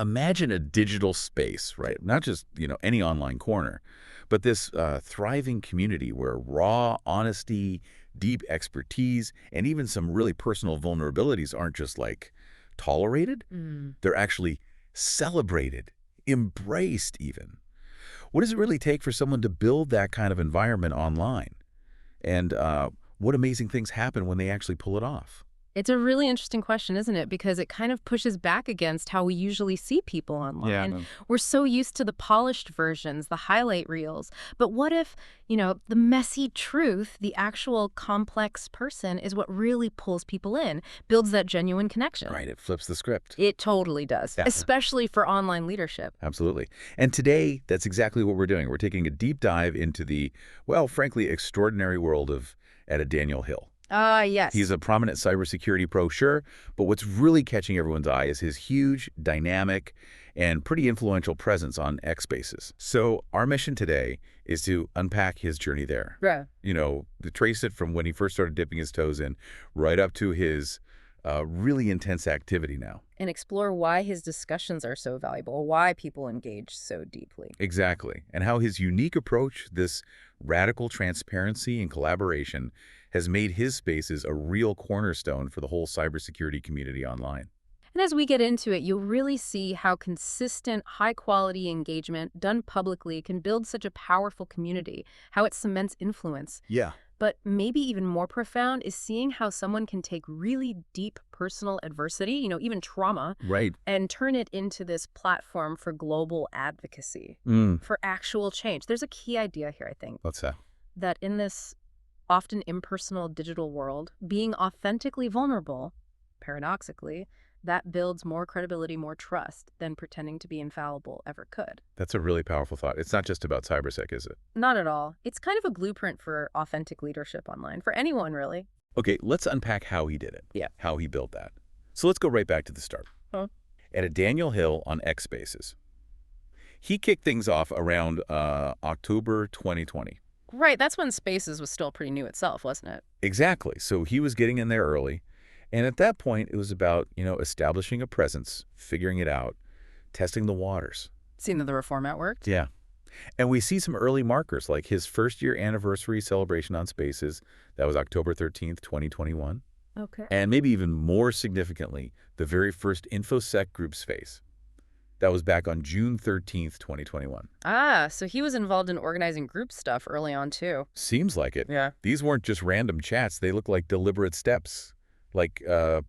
imagine a digital space, right? Not just, any online corner, but this thriving community where raw honesty, deep expertise, and even some really personal vulnerabilities aren't just like tolerated. They're actually celebrated, embraced even. What does it really take for someone to build that kind of environment online? And what amazing things happen when they actually pull it off? It's a really interesting question, isn't it? Because it kind of pushes back against how we usually see people online. Yeah, no. We're so used to the polished versions, the highlight reels. But what if, the messy truth, the actual complex person is what really pulls people in, builds that genuine connection? Right, it flips the script. It totally does, Yeah. especially for online leadership. Absolutely. And today, that's exactly what we're doing. We're taking a deep dive into the, well, frankly, extraordinary world of Daniel Hill. Yes. He's a prominent cybersecurity pro, sure, but what's really catching everyone's eye is his huge, dynamic, and pretty influential presence on X Spaces. So our mission today is to unpack his journey there. Right. To trace it from when he first started dipping his toes in, right up to his really intense activity now. And explore why his discussions are so valuable, why people engage so deeply. Exactly. And how his unique approach, this radical transparency and collaboration, has made his spaces a real cornerstone for the whole cybersecurity community online. And as we get into it, you'll really see how consistent, high-quality engagement done publicly can build such a powerful community, how it cements influence. Yeah. But maybe even more profound is seeing how someone can take really deep personal adversity, even trauma, Right. and turn it into this platform for global advocacy, for actual change. There's a key idea here, I think, What's that? that in this often impersonal digital world, being authentically vulnerable, paradoxically, that builds more credibility, more trust than pretending to be infallible ever could. That's a really powerful thought. It's not just about cybersec, is it? Not at all. It's kind of a blueprint for authentic leadership online, for anyone, really. Okay, let's unpack how he did it. Yeah. How he built that. So let's go right back to the start. At Daniel Hill on X Spaces. He kicked things off around October 2020. Right, that's when Spaces was still pretty new itself, wasn't it? Exactly. So he was getting in there early. And at that point, it was about, establishing a presence, figuring it out, testing the waters. Seeing that the reformat worked? Yeah. And we see some early markers, like his first-year anniversary celebration on Spaces. That was October 13th, 2021. Okay. And maybe even more significantly, the very first InfoSec group space. That was back on June 13th, 2021. So he was involved in organizing group stuff early on, too. Seems like it. Yeah. These weren't just random chats. They look like deliberate steps, like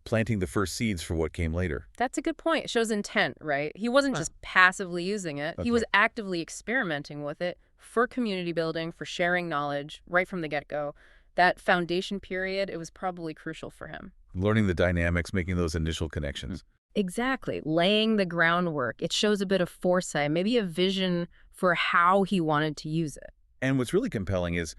planting the first seeds for what came later. That's a good point. It shows intent, right? He wasn't just passively using it. That's He was right. actively experimenting with it for community building, for sharing knowledge right from the get-go. That foundation period, it was probably crucial for him. Learning the dynamics, making those initial connections. Exactly. Laying the groundwork. It shows a bit of foresight, maybe a vision for how he wanted to use it. And what's really compelling is,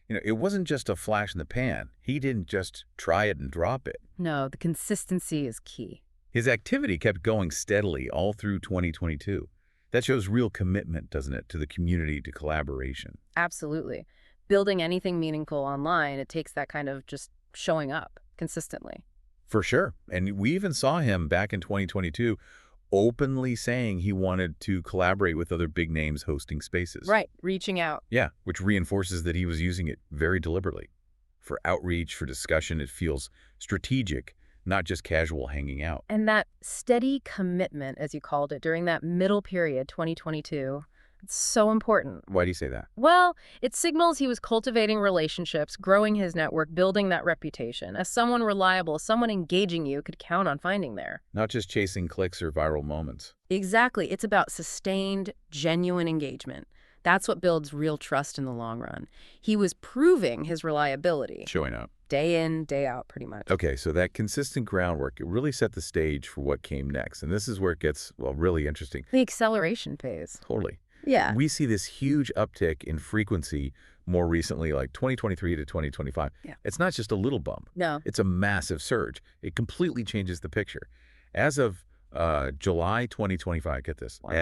it wasn't just a flash in the pan. He didn't just try it and drop it. No, the consistency is key. His activity kept going steadily all through 2022. That shows real commitment, doesn't it, to the community, to collaboration. Absolutely. Building anything meaningful online, it takes that kind of just showing up consistently. For sure. And we even saw him back in 2022 openly saying he wanted to collaborate with other big names hosting spaces. Right, reaching out. Yeah, which reinforces that he was using it very deliberately. For outreach, for discussion, it feels strategic, not just casual hanging out. And that steady commitment, as you called it, during that middle period, 2022, it's so important. Why do you say that? Well, it signals he was cultivating relationships, growing his network, building that reputation. As someone reliable, someone engaging you could count on finding there. Not just chasing clicks or viral moments. Exactly. It's about sustained, genuine engagement. That's what builds real trust in the long run. He was proving his reliability. Showing up. Day in, day out, pretty much. Okay, so that consistent groundwork, it really set the stage for what came next. And this is where it gets, well, really interesting. The acceleration phase. Totally. Yeah. We see this huge uptick in frequency more recently, like 2023 to 2025. Yeah. It's not just a little bump. No. It's a massive surge. It completely changes the picture. As of July 2025, get this, Wow.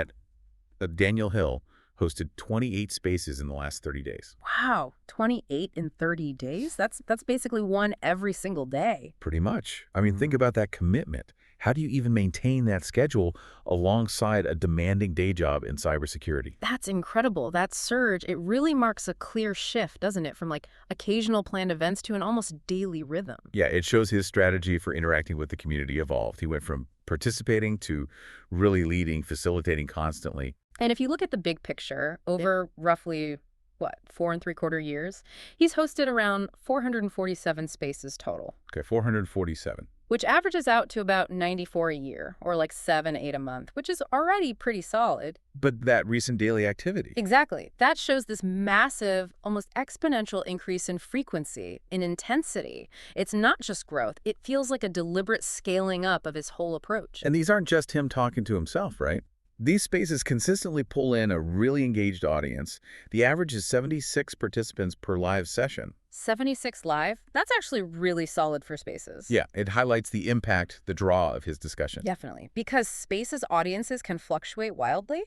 at Daniel Hill hosted 28 spaces in the last 30 days. Wow, 28 in 30 days? That's basically one every single day. Pretty much. I mean, think about that commitment. How do you even maintain that schedule alongside a demanding day job in cybersecurity? That's incredible. That surge, it really marks a clear shift, doesn't it? From like occasional planned events to an almost daily rhythm. Yeah, it shows his strategy for interacting with the community evolved. He went from participating to really leading, facilitating constantly. And if you look at the big picture, over roughly, what, 4.75 years, he's hosted around 447 spaces total, Okay, 447. which averages out to about 94 a year, or like 7, 8 a month, which is already pretty solid. But that recent daily activity. Exactly. That shows this massive, almost exponential increase in frequency, in intensity. It's not just growth. It feels like a deliberate scaling up of his whole approach. And these aren't just him talking to himself, right? These spaces consistently pull in a really engaged audience. The average is 76 participants per live session. 76 live? That's actually really solid for spaces. Yeah, it highlights the impact, the draw of his discussion. Definitely. Because spaces audiences can fluctuate wildly.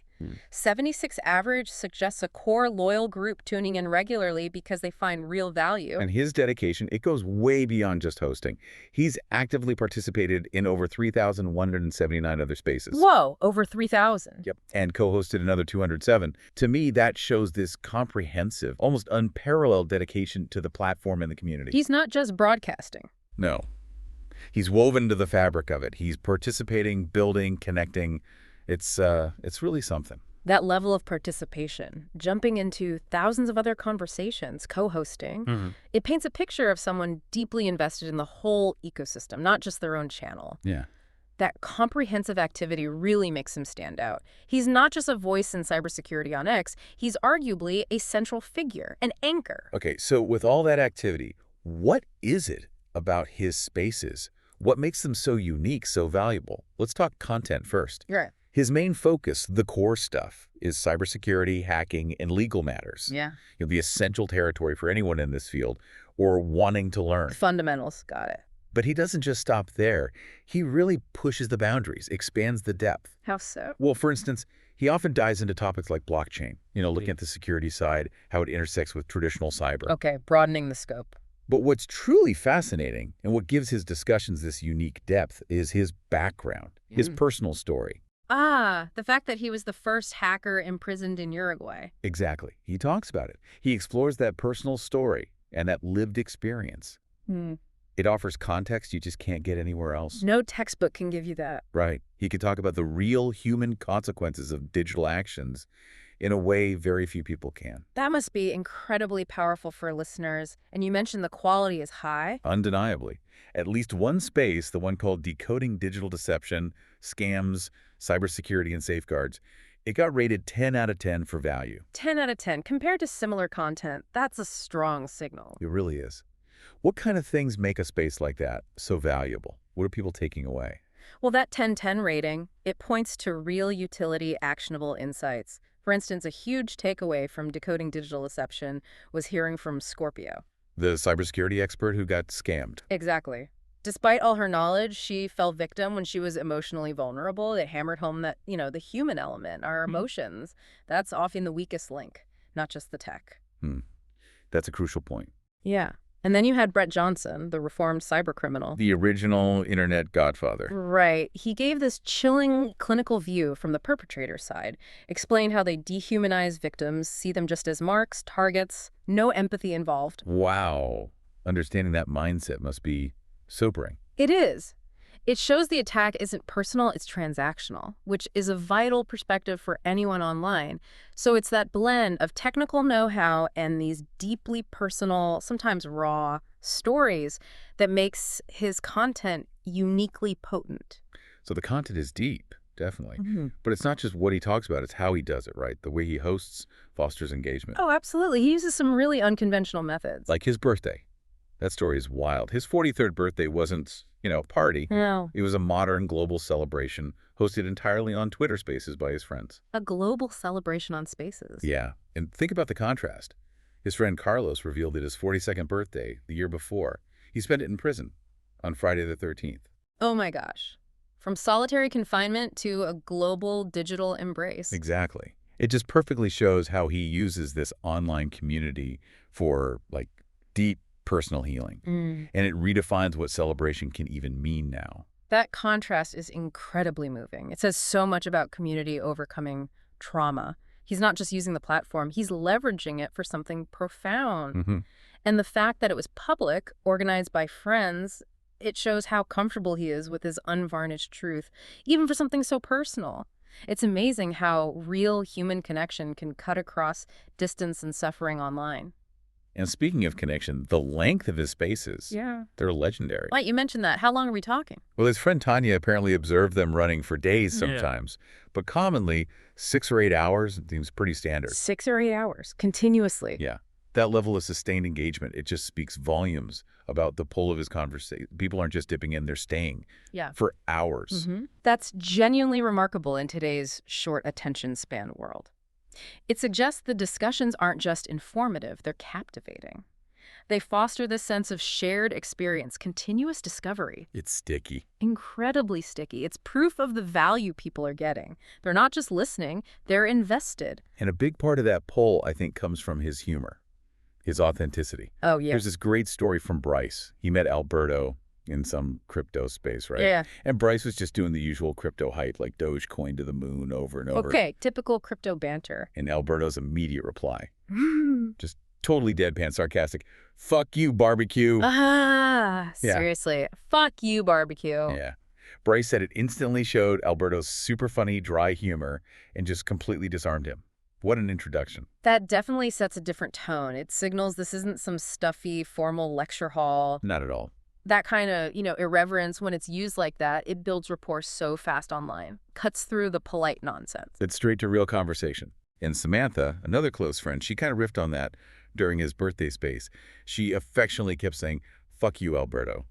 76 average suggests a core loyal group tuning in regularly because they find real value. And his dedication, it goes way beyond just hosting. He's actively participated in over 3,179 other spaces. Whoa, over 3,000. Yep. And co-hosted another 207. To me, that shows this comprehensive, almost unparalleled dedication to the platform and the community. He's not just broadcasting. No. He's woven into the fabric of it. He's participating, building, connecting. It's really something. That level of participation, jumping into thousands of other conversations, co-hosting, it paints a picture of someone deeply invested in the whole ecosystem, not just their own channel. Yeah. That comprehensive activity really makes him stand out. He's not just a voice in cybersecurity on X, he's arguably a central figure, an anchor. Okay, so with all that activity, what is it about his spaces? What makes them so unique, so valuable? Let's talk content first. Right. His main focus, the core stuff, is cybersecurity, hacking, and legal matters. Yeah. The essential territory for anyone in this field or wanting to learn. Fundamentals, got it. But he doesn't just stop there. He really pushes the boundaries, expands the depth. How so? Well, for instance, he often dives into topics like blockchain, looking at the security side, how it intersects with traditional cyber. Okay, broadening the scope. But what's truly fascinating and what gives his discussions this unique depth is his background, his personal story. Ah, the fact that he was the first hacker imprisoned in Uruguay. Exactly. He talks about it. He explores that personal story and that lived experience. It offers context you just can't get anywhere else. No textbook can give you that. Right. He could talk about the real human consequences of digital actions in a way very few people can. That must be incredibly powerful for listeners. And you mentioned the quality is high. Undeniably. At least one space, the one called Decoding Digital Deception, Scams, Cybersecurity and Safeguards, it got rated 10 out of 10 for value. 10 out of 10. Compared to similar content, that's a strong signal. It really is. What kind of things make a space like that so valuable? What are people taking away? Well, that 10/10 rating, it points to real utility, actionable insights. For instance, a huge takeaway from Decoding Digital Deception was hearing from Scorpio. The cybersecurity expert who got scammed. Exactly. Despite all her knowledge, she fell victim when she was emotionally vulnerable. It hammered home that, the human element, our emotions, that's often the weakest link, not just the tech. That's a crucial point. Yeah. And then you had Brett Johnson, the reformed cybercriminal. The original internet godfather. Right. He gave this chilling clinical view from the perpetrator's side, explained how they dehumanize victims, see them just as marks, targets, no empathy involved. Wow. Understanding that mindset must be sobering. It is. It shows the attack isn't personal, it's transactional, which is a vital perspective for anyone online. So it's that blend of technical know-how and these deeply personal, sometimes raw, stories that makes his content uniquely potent. So the content is deep, definitely. But it's not just what he talks about, it's how he does it, right? The way he hosts fosters engagement. Oh, absolutely. He uses some really unconventional methods. Like his birthday. That story is wild. His 43rd birthday wasn't, a party. No. It was a modern global celebration hosted entirely on Twitter Spaces by his friends. A global celebration on Spaces. Yeah. And think about the contrast. His friend Carlos revealed that his 42nd birthday, the year before, he spent it in prison on Friday the 13th. Oh my gosh. From solitary confinement to a global digital embrace. Exactly. It just perfectly shows how he uses this online community for, deep personal healing. And it redefines what celebration can even mean now. That contrast is incredibly moving. It says so much about community overcoming trauma. He's not just using the platform, he's leveraging it for something profound. Hmm. And the fact that it was public, organized by friends, it shows how comfortable he is with his unvarnished truth, even for something so personal. It's amazing how real human connection can cut across distance and suffering online. And speaking of connection, the length of his spaces, Yeah. they're legendary. Right, you mentioned that. How long are we talking? Well, his friend Tanya apparently observed them running for days Yeah. sometimes, but commonly 6 or 8 hours seems pretty standard. 6 or 8 hours, continuously. Yeah. That level of sustained engagement, it just speaks volumes about the pull of his conversation. People aren't just dipping in, they're staying Yeah. for hours. That's genuinely remarkable in today's short attention span world. It suggests the discussions aren't just informative, they're captivating. They foster this sense of shared experience, continuous discovery. It's sticky. Incredibly sticky. It's proof of the value people are getting. They're not just listening, they're invested. And a big part of that pull, I think, comes from his humor, his authenticity. Oh, yeah. There's this great story from Bryce. He met Alberto in some crypto space, right? Yeah. And Bryce was just doing the usual crypto hype, like Dogecoin to the moon over and over. Okay, typical crypto banter. And Alberto's immediate reply, just totally deadpan sarcastic, "Fuck you, barbecue." Yeah. Seriously. Fuck you, barbecue. Yeah. Bryce said it instantly showed Alberto's super funny, dry humor and just completely disarmed him. What an introduction. That definitely sets a different tone. It signals this isn't some stuffy, formal lecture hall. Not at all. That kind of, irreverence, when it's used like that, it builds rapport so fast online. Cuts through the polite nonsense. It's straight to real conversation. And Samantha, another close friend, she kind of riffed on that during his birthday space. She affectionately kept saying, "Fuck you, Alberto."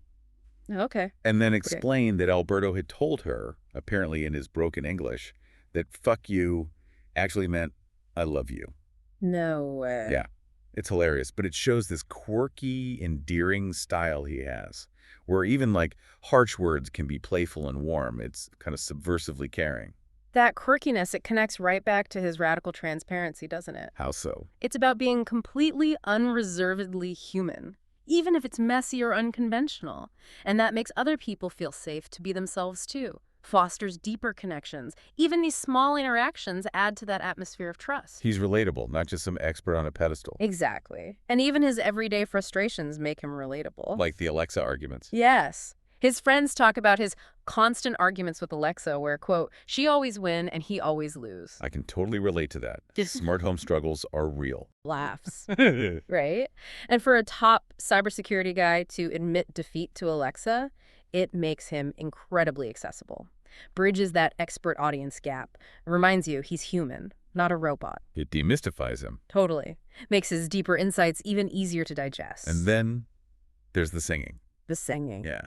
Okay. And then explained that Alberto had told her, apparently in his broken English, that "fuck you" actually meant "I love you." No way. Yeah. It's hilarious, but it shows this quirky, endearing style he has, where even like harsh words can be playful and warm. It's kind of subversively caring. That quirkiness, it connects right back to his radical transparency, doesn't it? How so? It's about being completely unreservedly human, even if it's messy or unconventional. And that makes other people feel safe to be themselves too. Fosters deeper connections. Even these small interactions add to that atmosphere of trust. He's relatable, not just some expert on a pedestal. Exactly. And even his everyday frustrations make him relatable. Like the Alexa arguments. Yes. His friends talk about his constant arguments with Alexa where, quote, she always win and he always lose. I can totally relate to that. Smart home struggles are real. Laughs. Right? And for a top cybersecurity guy to admit defeat to Alexa, it makes him incredibly accessible. Bridges that expert audience gap. Reminds you he's human, not a robot. It demystifies him. Totally. Makes his deeper insights even easier to digest. And then there's the singing. The singing. Yeah.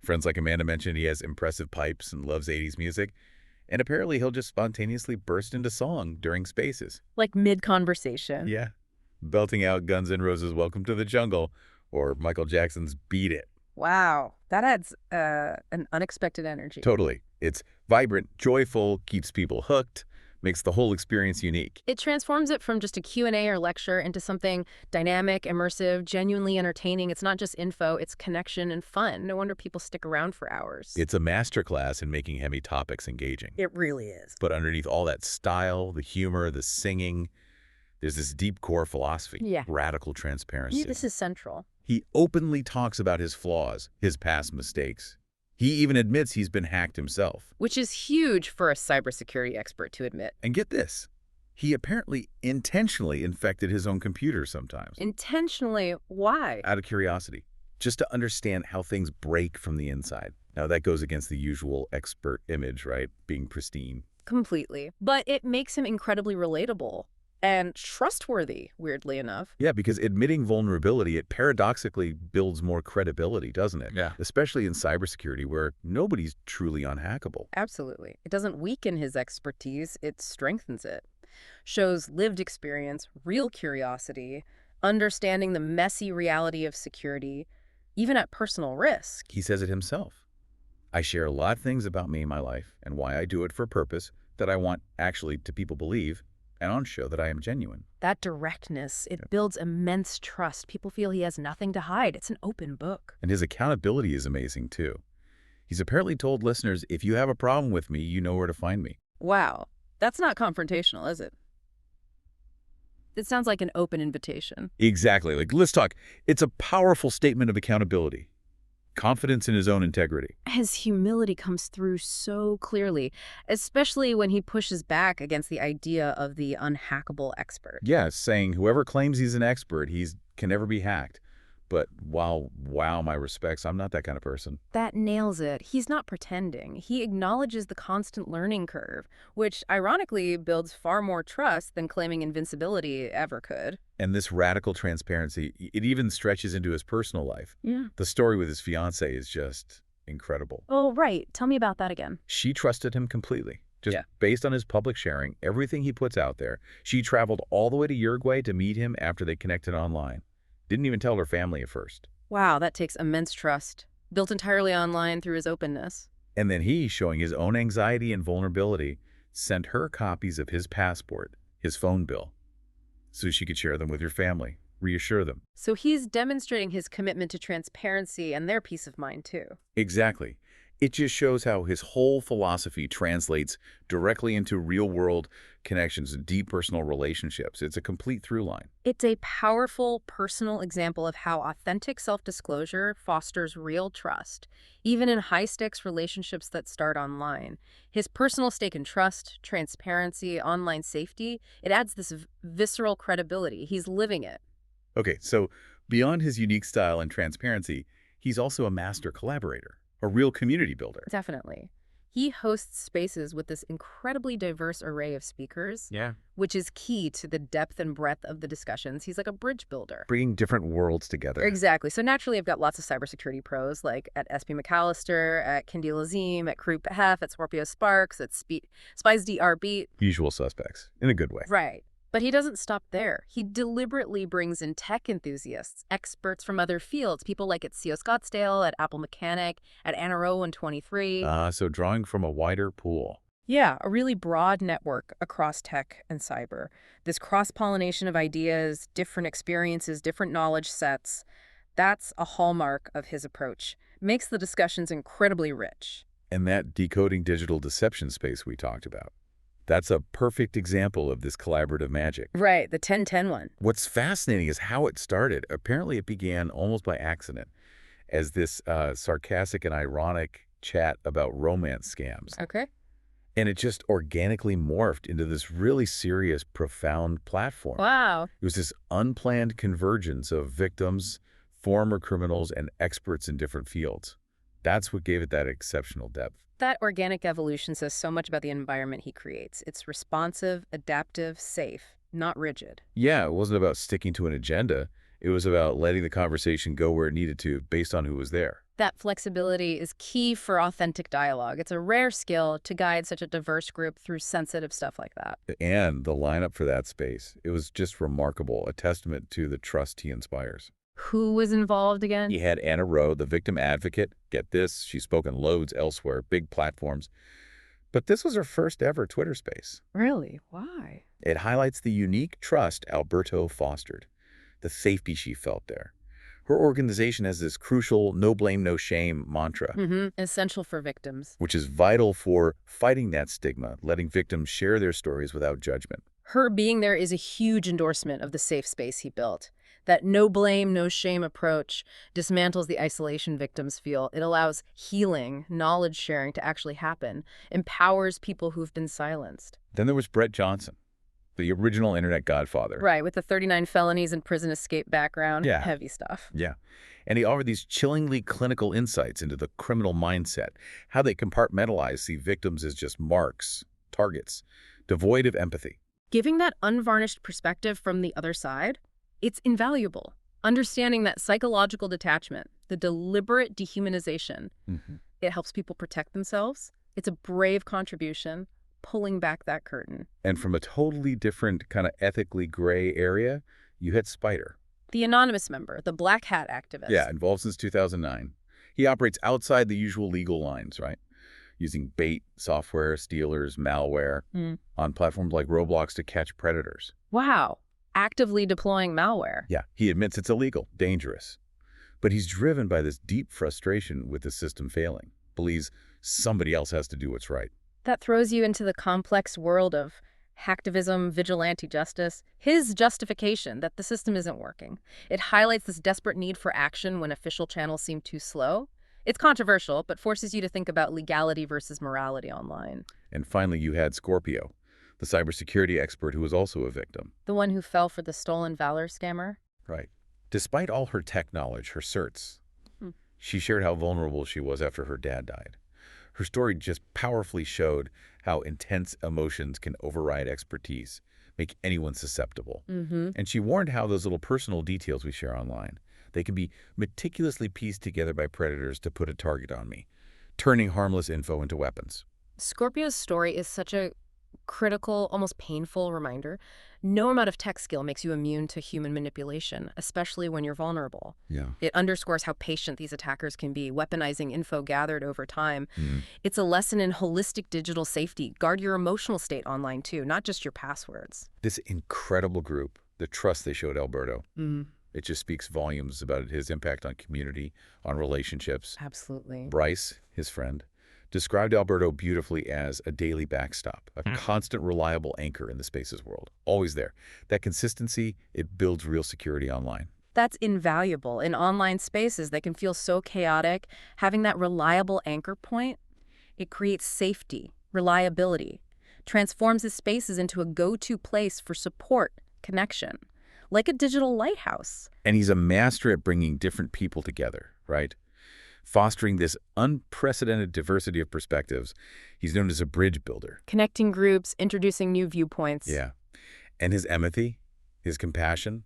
Friends like Amanda mentioned he has impressive pipes and loves 80s music. And apparently he'll just spontaneously burst into song during spaces. Like mid-conversation. Yeah. Belting out Guns N' Roses' Welcome to the Jungle or Michael Jackson's Beat It. Wow. That adds an unexpected energy. Totally. It's vibrant, joyful, keeps people hooked, makes the whole experience unique. It transforms it from just a Q&A or lecture into something dynamic, immersive, genuinely entertaining. It's not just info, it's connection and fun. No wonder people stick around for hours. It's a masterclass in making heavy topics engaging. It really is. But underneath all that style, the humor, the singing, there's this deep core philosophy. Yeah. Radical transparency. This is central. He openly talks about his flaws, his past mistakes. He even admits he's been hacked himself. Which is huge for a cybersecurity expert to admit. And get this, he apparently intentionally infected his own computer sometimes. Intentionally, why? Out of curiosity, just to understand how things break from the inside. Now that goes against the usual expert image, right? Being pristine. Completely. But it makes him incredibly relatable. And trustworthy, weirdly enough. Yeah, because admitting vulnerability, it paradoxically builds more credibility, doesn't it? Yeah. Especially in cybersecurity where nobody's truly unhackable. Absolutely. It doesn't weaken his expertise, it strengthens it. Shows lived experience, real curiosity, understanding the messy reality of security, even at personal risk. He says it himself. I share a lot of things about me in my life and why I do it for a purpose that I want actually to people believe and on show that I am genuine. That directness, it builds immense trust. People feel he has nothing to hide. It's an open book. And his accountability is amazing too. He's apparently told listeners, if you have a problem with me, you know where to find me. Wow. That's not confrontational, is it? It sounds like an open invitation. Exactly. Like, let's talk. It's a powerful statement of accountability, confidence in his own integrity. His humility comes through so clearly, especially when he pushes back against the idea of the unhackable expert. Yeah, saying whoever claims he's an expert, can never be hacked. But wow, my respects, I'm not that kind of person. That nails it. He's not pretending. He acknowledges the constant learning curve, which ironically builds far more trust than claiming invincibility ever could. And this radical transparency, it even stretches into his personal life. Yeah. The story with his fiancée is just incredible. Oh, right. Tell me about that again. She trusted him completely. Just based on his public sharing, everything he puts out there. She traveled all the way to Uruguay to meet him after they connected online. Didn't even tell her family at first. Wow, that takes immense trust. Built entirely online through his openness. And then he, showing his own anxiety and vulnerability, sent her copies of his passport, his phone bill, so she could share them with her family, reassure them. So he's demonstrating his commitment to transparency and their peace of mind, too. Exactly. It just shows how his whole philosophy translates directly into real-world connections and deep personal relationships. It's a complete through line. It's a powerful, personal example of how authentic self-disclosure fosters real trust, even in high-stakes relationships that start online. His personal stake in trust, transparency, online safety, it adds this visceral credibility. He's living it. Okay, so beyond his unique style and transparency, he's also a master collaborator. A real community builder. Definitely. He hosts spaces with this incredibly diverse array of speakers, which is key to the depth and breadth of the discussions. He's like a bridge builder. Bringing different worlds together. Exactly. So naturally, I've got lots of cybersecurity pros, like at SP McAllister, at Kindle Azim, at Croup Hef, at Scorpio Sparks, at Spies DR Beat. Usual suspects, in a good way. Right. But he doesn't stop there. He deliberately brings in tech enthusiasts, experts from other fields, people like at CO Scottsdale, at Apple Mechanic, at Anaro and 23. So drawing from a wider pool. Yeah, a really broad network across tech and cyber. This cross-pollination of ideas, different experiences, different knowledge sets, that's a hallmark of his approach. Makes the discussions incredibly rich. And that decoding digital deception space we talked about. That's a perfect example of this collaborative magic. Right, the 10-10 one. What's fascinating is how it started. Apparently, it began almost by accident as this sarcastic and ironic chat about romance scams. Okay. And it just organically morphed into this really serious, profound platform. Wow. It was this unplanned convergence of victims, former criminals, and experts in different fields. That's what gave it that exceptional depth. That organic evolution says so much about the environment he creates. It's responsive, adaptive, safe, not rigid. Yeah, it wasn't about sticking to an agenda. It was about letting the conversation go where it needed to based on who was there. That flexibility is key for authentic dialogue. It's a rare skill to guide such a diverse group through sensitive stuff like that. And the lineup for that space, it was just remarkable, a testament to the trust he inspires. Who was involved again? He had Anna Rowe, the victim advocate. Get this, she's spoken loads elsewhere, big platforms. But this was her first ever Twitter space. Really? Why? It highlights the unique trust Alberto fostered, the safety she felt there. Her organization has this crucial no blame, no shame mantra. Essential for victims. Which is vital for fighting that stigma, letting victims share their stories without judgment. Her being there is a huge endorsement of the safe space he built. That no blame, no shame approach dismantles the isolation victims feel. It allows healing, knowledge sharing to actually happen, empowers people who've been silenced. Then there was Brett Johnson, the original internet godfather. Right, with the 39 felonies and prison escape background. Yeah. Heavy stuff. Yeah. And he offered these chillingly clinical insights into the criminal mindset, how they compartmentalize, see victims as just marks, targets, devoid of empathy. Giving that unvarnished perspective from the other side, it's invaluable. Understanding that psychological detachment, the deliberate dehumanization, it helps people protect themselves. It's a brave contribution, pulling back that curtain. And from a totally different kind of ethically gray area, you had Spider. The anonymous member, the black hat activist. Yeah, involved since 2009. He operates outside the usual legal lines, right? Using bait, software, stealers, malware on platforms like Roblox to catch predators. Wow. Actively deploying malware. Yeah, he admits it's illegal, dangerous. But he's driven by this deep frustration with the system failing. believes somebody else has to do what's right. That throws you into the complex world of hacktivism, vigilante justice, his justification that the system isn't working. It highlights this desperate need for action when official channels seem too slow. It's controversial, but forces you to think about legality versus morality online. And finally, you had Scorpio, the cybersecurity expert who was also a victim. The one who fell for the stolen valor scammer? Right. Despite all her tech knowledge, her certs, she shared how vulnerable she was after her dad died. Her story just powerfully showed how intense emotions can override expertise, make anyone susceptible. And she warned how those little personal details we share online, they can be meticulously pieced together by predators to put a target on me, turning harmless info into weapons. Scorpio's story is such a critical, almost painful reminder. No amount of tech skill makes you immune to human manipulation, especially when you're vulnerable. Yeah. It underscores how patient these attackers can be, weaponizing info gathered over time. It's a lesson in holistic digital safety. Guard your emotional state online, too, not just your passwords. This incredible group, the trust they showed Alberto, it just speaks volumes about his impact on community, on relationships. Absolutely. Bryce, his friend, described Alberto beautifully as a daily backstop, a constant, reliable anchor in the spaces world. Always there. That consistency, it builds real security online. That's invaluable. In online spaces that can feel so chaotic, having that reliable anchor point, it creates safety, reliability, transforms the spaces into a go-to place for support, connection, like a digital lighthouse. And he's a master at bringing different people together, right? Fostering this unprecedented diversity of perspectives. He's known as a bridge builder. Connecting groups, introducing new viewpoints. Yeah. And his empathy, his compassion,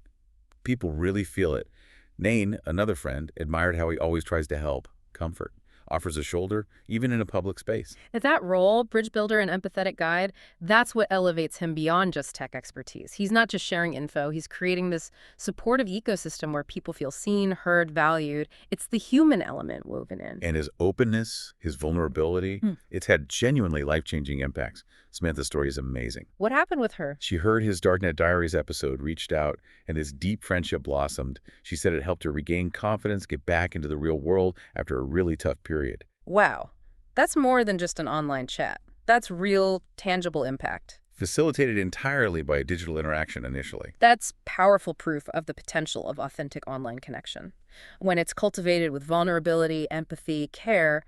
people really feel it. Nain, another friend, admired how he always tries to help, comfort, offers a shoulder, even in a public space. At that role, bridge builder and empathetic guide, that's what elevates him beyond just tech expertise. He's not just sharing info, he's creating this supportive ecosystem where people feel seen, heard, valued. It's the human element woven in. And his openness, his vulnerability, it's had genuinely life-changing impacts. Samantha's story is amazing. What happened with her? She heard his Darknet Diaries episode, reached out, and this deep friendship blossomed. She said it helped her regain confidence, get back into the real world after a really tough period. Wow. That's more than just an online chat. That's real, tangible impact. Facilitated entirely by a digital interaction initially. That's powerful proof of the potential of authentic online connection. When it's cultivated with vulnerability, empathy, care,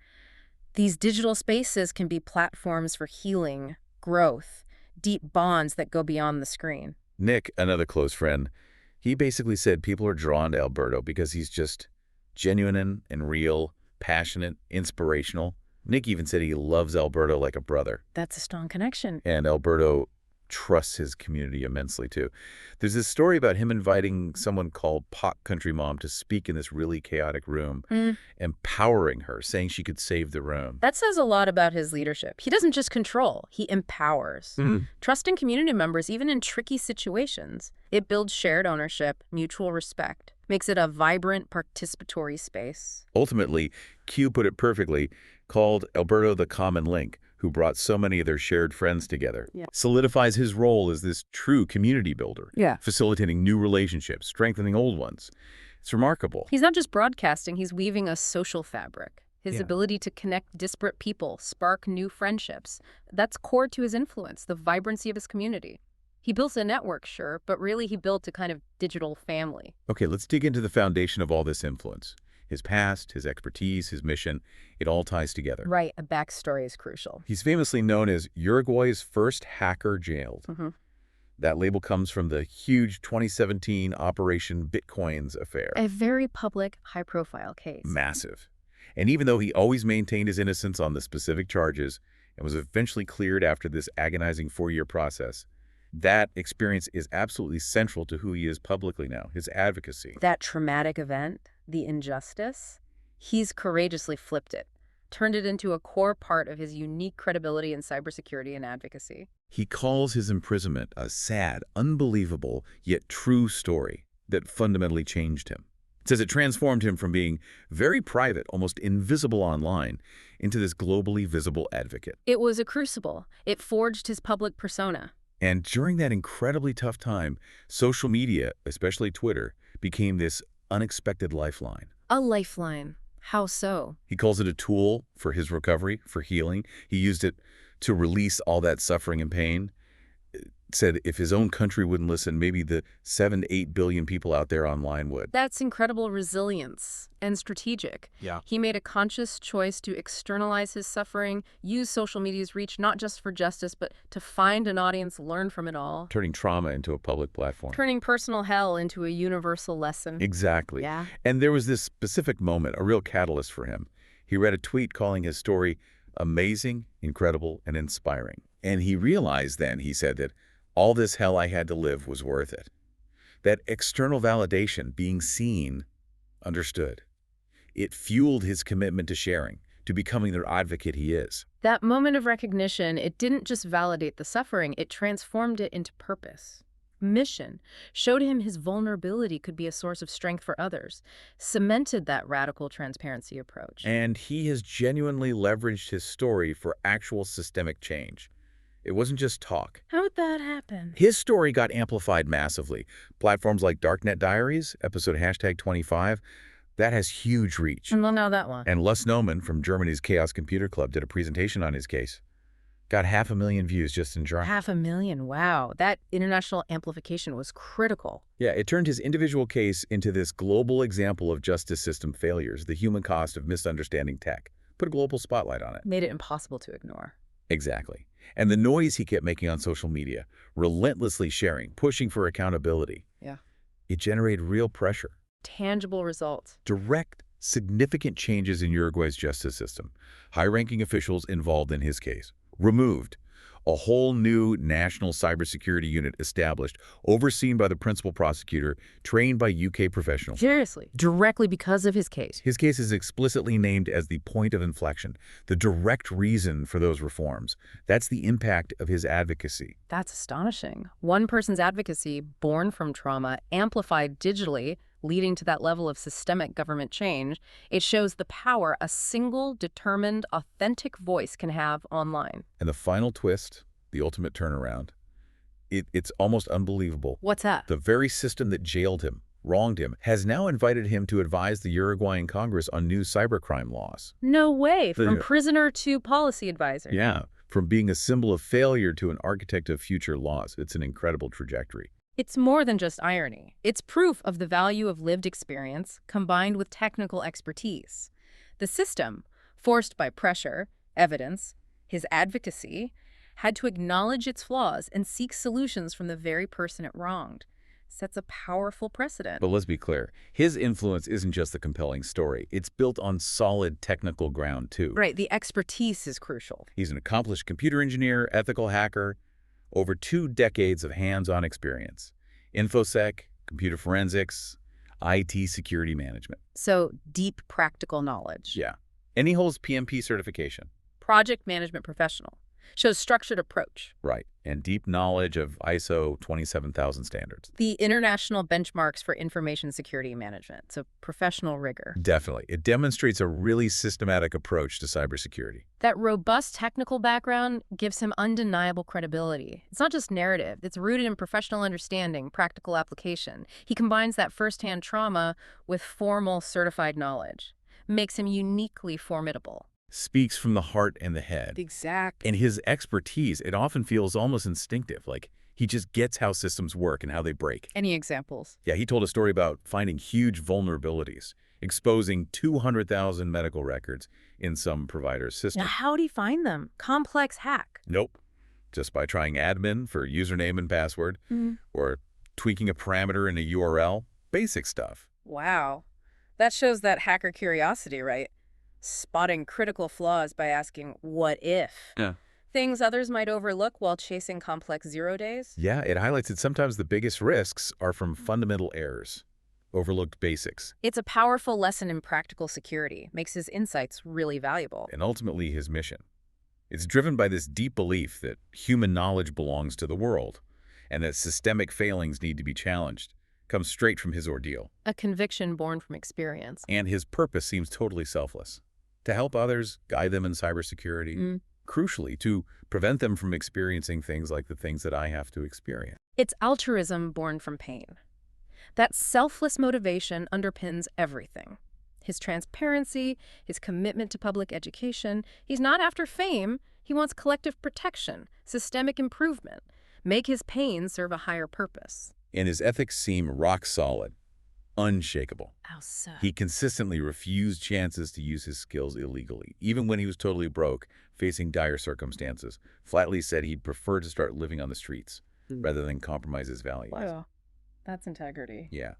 these digital spaces can be platforms for healing, growth, deep bonds that go beyond the screen. Nick, another close friend, he basically said people are drawn to Alberto because he's just genuine and real, passionate, inspirational. Nick even said he loves Alberto like a brother. That's a strong connection. And Alberto trusts his community immensely, too. There's this story about him inviting someone called Pot Country Mom to speak in this really chaotic room, empowering her, saying she could save the room. That says a lot about his leadership. He doesn't just control, he empowers. Trusting community members, even in tricky situations. It builds shared ownership, mutual respect, makes it a vibrant, participatory space. Ultimately, Q put it perfectly, called Alberto the common link, who brought so many of their shared friends together. Solidifies his role as this true community builder, facilitating new relationships, strengthening old ones. It's remarkable. He's not just broadcasting, he's weaving a social fabric. His ability to connect disparate people, spark new friendships, that's core to his influence, the vibrancy of his community. He built a network, sure, but really he built a kind of digital family. Okay, let's dig into the foundation of all this influence. His past, his expertise, his mission, it all ties together. Right, a backstory is crucial. He's famously known as Uruguay's first hacker jailed. That label comes from the huge 2017 Operation Bitcoins affair. A very public, high-profile case. Massive. And even though he always maintained his innocence on the specific charges and was eventually cleared after this agonizing 4-year process, that experience is absolutely central to who he is publicly now, his advocacy. That traumatic event, the injustice, he's courageously flipped it, turned it into a core part of his unique credibility in cybersecurity and advocacy. He calls his imprisonment a sad, unbelievable, yet true story that fundamentally changed him. It says it transformed him from being very private, almost invisible online, into this globally visible advocate. It was a crucible. It forged his public persona. And during that incredibly tough time, social media, especially Twitter, became this unexpected lifeline. A lifeline. How so? He calls it a tool for his recovery, for healing. He used it to release all that suffering and pain. Said if his own country wouldn't listen, maybe the 7 to 8 billion people out there online would. That's incredible resilience and strategic. Yeah. He made a conscious choice to externalize his suffering, use social media's reach not just for justice, but to find an audience, learn from it all. Turning trauma into a public platform. Turning personal hell into a universal lesson. Exactly. Yeah. And there was this specific moment, a real catalyst for him. He read a tweet calling his story amazing, incredible, and inspiring. And he realized then, he said, that all this hell I had to live was worth it. That external validation, being seen, understood. It fueled his commitment to sharing, to becoming the advocate he is. That moment of recognition, it didn't just validate the suffering, it transformed it into purpose. Mission showed him his vulnerability could be a source of strength for others, cemented that radical transparency approach. And he has genuinely leveraged his story for actual systemic change. It wasn't just talk. How would that happen? His story got amplified massively. Platforms like Darknet Diaries, episode #25, that has huge reach. I don't know that one. And Les Neumann from Germany's Chaos Computer Club did a presentation on his case. Got 500,000 views just in Germany. 500,000, wow. That international amplification was critical. Yeah, it turned his individual case into this global example of justice system failures, the human cost of misunderstanding tech. Put a global spotlight on it. Made it impossible to ignore. Exactly. And the noise he kept making on social media, relentlessly sharing, pushing for accountability. Yeah. It generated real pressure. Tangible results. Direct, significant changes in Uruguay's justice system. High-ranking officials involved in his case. Removed. A whole new national cybersecurity unit established, overseen by the principal prosecutor, trained by UK professionals. Seriously, directly because of his case. His case is explicitly named as the point of inflection, the direct reason for those reforms. That's the impact of his advocacy. That's astonishing. One person's advocacy, born from trauma, amplified digitally, leading to that level of systemic government change. It shows the power a single, determined, authentic voice can have online. And the final twist, the ultimate turnaround, it's almost unbelievable. What's that? The very system that jailed him, wronged him, has now invited him to advise the Uruguayan Congress on new cybercrime laws. No way. From prisoner to policy advisor. Yeah, from being a symbol of failure to an architect of future laws. It's an incredible trajectory. It's more than just irony. It's proof of the value of lived experience combined with technical expertise. The system, forced by pressure, evidence, his advocacy, had to acknowledge its flaws and seek solutions from the very person it wronged. Sets a powerful precedent. But let's be clear, his influence isn't just the compelling story. It's built on solid technical ground, too. Right, the expertise is crucial. He's an accomplished computer engineer, ethical hacker, over 2 decades of hands-on experience. InfoSec, computer forensics, IT security management. So, deep practical knowledge. Yeah. And he holds PMP certification. Project management professional. Shows structured approach. Right. And deep knowledge of ISO 27000 standards. The international benchmarks for information security management. So, professional rigor. Definitely. It demonstrates a really systematic approach to cybersecurity. That robust technical background gives him undeniable credibility. It's not just narrative. It's rooted in professional understanding, practical application. He combines that firsthand trauma with formal certified knowledge. Makes him uniquely formidable. Speaks from the heart and the head. Exactly. And his expertise, it often feels almost instinctive, like he just gets how systems work and how they break. Any examples? Yeah, he told a story about finding huge vulnerabilities, exposing 200,000 medical records in some provider's system. Now, how'd he find them? Complex hack. Nope. Just by trying admin for username and password, or tweaking a parameter in a URL. Basic stuff. Wow. That shows that hacker curiosity, right? Spotting critical flaws by asking, what if? Yeah. Things others might overlook while chasing complex 0 days? Yeah, it highlights that sometimes the biggest risks are from fundamental errors, overlooked basics. It's a powerful lesson in practical security, makes his insights really valuable. And ultimately his mission. It's driven by this deep belief that human knowledge belongs to the world, and that systemic failings need to be challenged. Comes straight from his ordeal. A conviction born from experience. And his purpose seems totally selfless. To help others, guide them in cybersecurity. Crucially, to prevent them from experiencing things like the things that I have to experience. It's altruism born from pain. That selfless motivation underpins everything. His transparency, his commitment to public education. He's not after fame. He wants collective protection, systemic improvement. Make his pain serve a higher purpose. And his ethics seem rock solid, unshakable. How so? He consistently refused chances to use his skills illegally, even when he was totally broke, facing dire circumstances. Flatly said he'd prefer to start living on the streets rather than compromise his values. Wow, that's integrity. Yeah.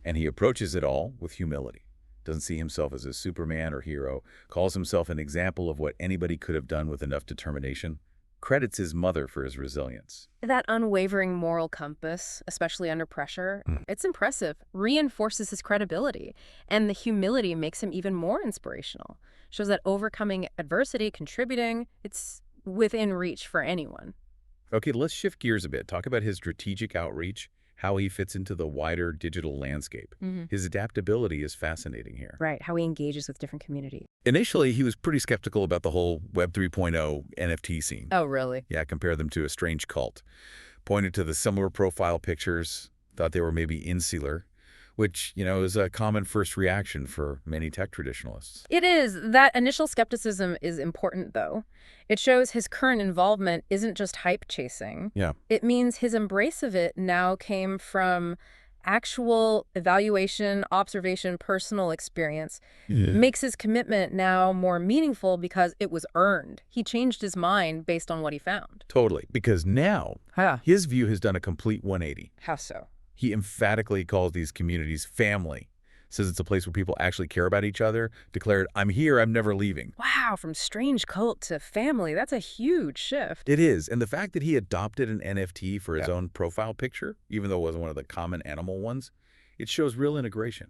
And he approaches it all with humility. Doesn't see himself as a Superman or hero, calls himself an example of what anybody could have done with enough determination, credits his mother for his resilience. That unwavering moral compass, especially under pressure, it's impressive, reinforces his credibility, and the humility makes him even more inspirational. Shows that overcoming adversity, contributing, it's within reach for anyone. Okay, let's shift gears a bit. Talk about his strategic outreach, how he fits into the wider digital landscape. His adaptability is fascinating here. Right, how he engages with different communities. Initially, he was pretty skeptical about the whole Web 3.0 NFT scene. Oh, really? Yeah, compare them to a strange cult. Pointed to the similar profile pictures, thought they were maybe insular, which, is a common first reaction for many tech traditionalists. It is. That initial skepticism is important, though. It shows his current involvement isn't just hype chasing. Yeah. It means his embrace of it now came from actual evaluation, observation, personal experience. Makes his commitment now more meaningful because it was earned. He changed his mind based on what he found. Totally. Because now, his view has done a complete 180. How so? He emphatically calls these communities family, says it's a place where people actually care about each other, declared, "I'm here, I'm never leaving." Wow, from strange cult to family, that's a huge shift. It is. And the fact that he adopted an NFT for his own profile picture, even though it wasn't one of the common animal ones, it shows real integration,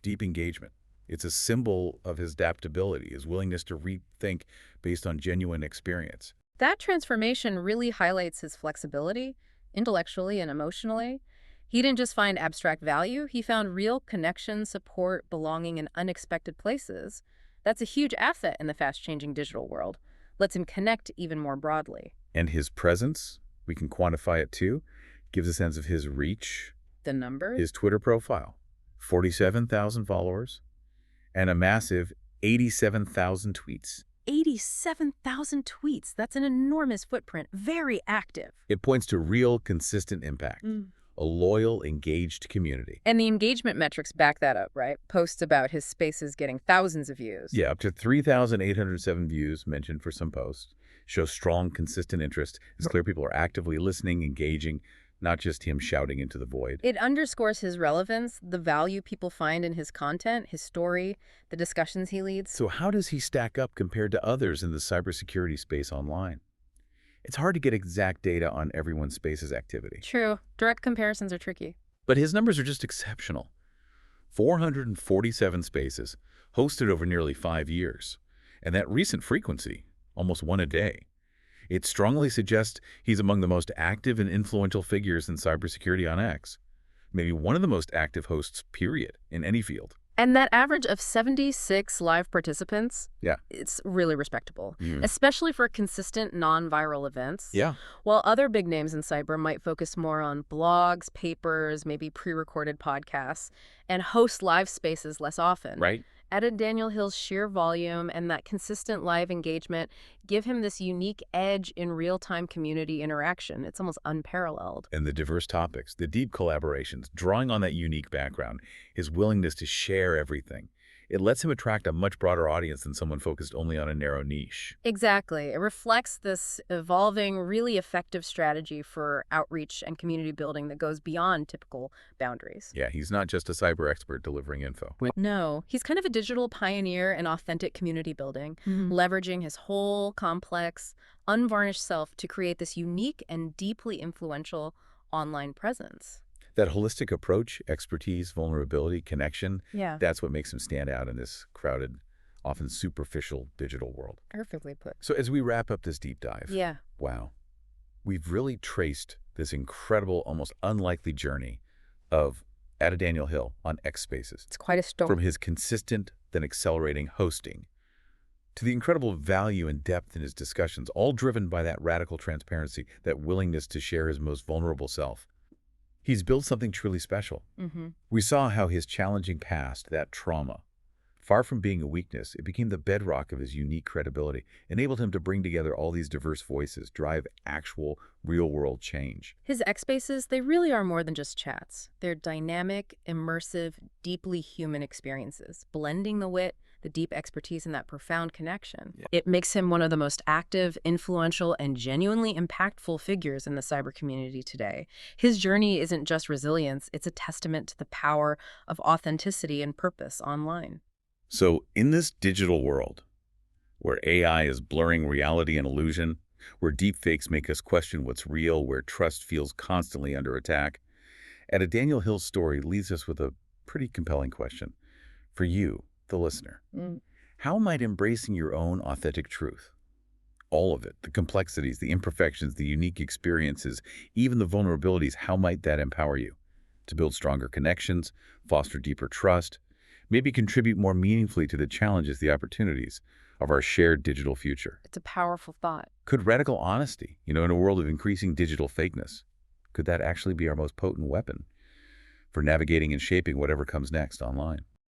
deep engagement. It's a symbol of his adaptability, his willingness to rethink based on genuine experience. That transformation really highlights his flexibility, intellectually and emotionally. He didn't just find abstract value, he found real connection, support, belonging in unexpected places. That's a huge asset in the fast-changing digital world. Lets him connect even more broadly. And his presence, we can quantify it too, gives a sense of his reach. The numbers? His Twitter profile, 47,000 followers, and a massive 87,000 tweets. 87,000 tweets. That's an enormous footprint. Very active. It points to real, consistent impact. A loyal, engaged community. And the engagement metrics back that up, right? Posts about his spaces getting thousands of views. Yeah, up to 3,807 views mentioned for some posts. Shows strong, consistent interest. It's clear people are actively listening, engaging, not just him shouting into the void. It underscores his relevance, the value people find in his content, his story, the discussions he leads. So how does he stack up compared to others in the cybersecurity space online? It's hard to get exact data on everyone's space's activity. True. Direct comparisons are tricky. But his numbers are just exceptional. 447 spaces, hosted over nearly 5 years. And that recent frequency, almost one a day. It strongly suggests he's among the most active and influential figures in cybersecurity on X. Maybe one of the most active hosts, period, in any field. And that average of 76 live participants, it's really respectable, especially for consistent non-viral events. Yeah. While other big names in cyber might focus more on blogs, papers, maybe pre-recorded podcasts, and host live spaces less often. Right. ADanielHill's sheer volume and that consistent live engagement give him this unique edge in real-time community interaction. It's almost unparalleled. And the diverse topics, the deep collaborations, drawing on that unique background, his willingness to share everything. It lets him attract a much broader audience than someone focused only on a narrow niche. Exactly. It reflects this evolving, really effective strategy for outreach and community building that goes beyond typical boundaries. Yeah, he's not just a cyber expert delivering info. No, he's kind of a digital pioneer in authentic community building, leveraging his whole complex, unvarnished self to create this unique and deeply influential online presence. That holistic approach, expertise, vulnerability, connection, Yeah. that's what makes him stand out in this crowded, often superficial digital world. Perfectly put. So as we wrap up this deep dive, wow, we've really traced this incredible, almost unlikely journey of ADanielHill on X Spaces. It's quite a story. From his consistent, then accelerating hosting, to the incredible value and depth in his discussions, all driven by that radical transparency, that willingness to share his most vulnerable self. He's built something truly special. We saw how his challenging past, that trauma, Far from being a weakness, it became the bedrock of his unique credibility, enabled him to bring together all these diverse voices, drive actual, real-world change. His X Spaces, they really are more than just chats. They're dynamic, immersive, deeply human experiences, blending the wit, the deep expertise, and that profound connection. Yeah. It makes him one of the most active, influential, and genuinely impactful figures in the cyber community today. His journey isn't just resilience, it's a testament to the power of authenticity and purpose online. So, in this digital world, where AI is blurring reality and illusion, where deepfakes make us question what's real, where trust feels constantly under attack, Daniel Hill's story leaves us with a pretty compelling question. For you, the listener, how might embracing your own authentic truth, all of it, the complexities, the imperfections, the unique experiences, even the vulnerabilities, how might that empower you to build stronger connections, foster deeper trust, maybe contribute more meaningfully to the challenges, the opportunities of our shared digital future? It's a powerful thought. Could radical honesty, in a world of increasing digital fakeness, could that actually be our most potent weapon for navigating and shaping whatever comes next online?